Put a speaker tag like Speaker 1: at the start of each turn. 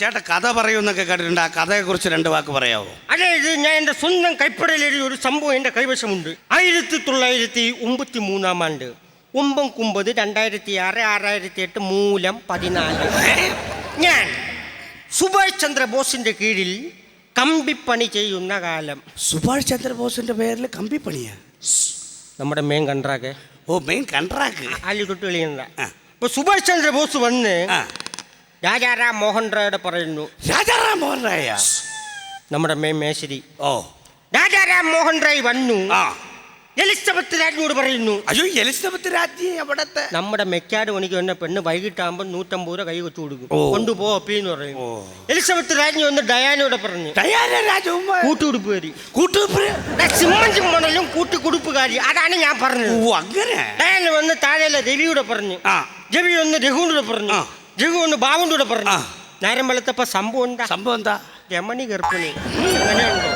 Speaker 1: ചേട്ടാ കഥ പറയുമെന്നൊക്കെ കേട്ടിട്ടുണ്ട്. ആ കഥയെക്കുറിച്ച് രണ്ട് വാക്ക് പറയാമോ?
Speaker 2: അതായത് ഞാൻ എൻ്റെ സ്വന്തം കൈപ്പടയിൽ എഴുതിയ ഒരു സംഭവം എൻ്റെ കൈവശമുണ്ട്. 1993 ആണ്ട് 9 2006 6008 മൂലം 14 ഞാൻ സുഭാഷ് ചന്ദ്രബോസിന്റെ കീഴിൽ കമ്പിപ്പണി ചെയ്യുന്ന കാലം.
Speaker 1: സുഭാഷ് ചന്ദ്രബോസിന്റെ പേരിൽ കമ്പിപ്പണിയാ?
Speaker 2: നമ്മുടെ മെയിൻ കൺട്രാക്ട്.
Speaker 1: ഓ, മെയിൻ കൺട്രാക്ട്.
Speaker 2: അല്ലി തൊട്ട് കളിയുണ്ട. ഇപ്പൊ സുഭാഷ് ചന്ദ്രബോസ് വന്ന് രാജാറാം മോഹൻ റായോട് പറയുന്നു.
Speaker 1: രാജാറാം മോഹൻ റായ
Speaker 2: നമ്മുടെ മെയിൻ മേശരി.
Speaker 1: ഓ,
Speaker 2: രാജാറാം മോഹൻ റായ് വന്നു. എലിസബത്ത് രാജ്ഞിയോട് പറയുന്നു.
Speaker 1: അയ്യോ, എലിസബത്ത് രാജ്ഞി അവിടത്തെ
Speaker 2: നമ്മുടെ മെക്കാട് പണിക്ക് വന്ന പെണ്ണ് വൈകിട്ടാകുമ്പോൾ 150 രൂപ കൈ വെച്ചു കൊടുക്കും. കൊണ്ടുപോ അപ്പീന്ന് പറയും. എലിസബത്ത് രാജ്ഞി വന്ന് ഡയാനോട് പറഞ്ഞു.
Speaker 1: ഡയാന രാജകുമാരി
Speaker 2: കൂട്ടുകുടുപ്പുകാരി. സിമ്മണലും കൂട്ടുകുടുപ്പുകാരി. അതാണ് ഞാൻ പറഞ്ഞത്.
Speaker 1: ഓ, അങ്ങനെ.
Speaker 2: ഡയാന വന്ന് താഴെയുള്ള രവിയോട് പറഞ്ഞു. രവി ഒന്ന് രഘുവിനോട് പറഞ്ഞു. രഘു ഒന്ന് ബാബുവിനോട് പറഞ്ഞു. നേരം വെളുത്തപ്പോ സംഭവം എന്താ?
Speaker 1: സംഭവം എന്താ?
Speaker 2: രമണി ഗർഭിണി. അങ്ങനെയുണ്ടോ?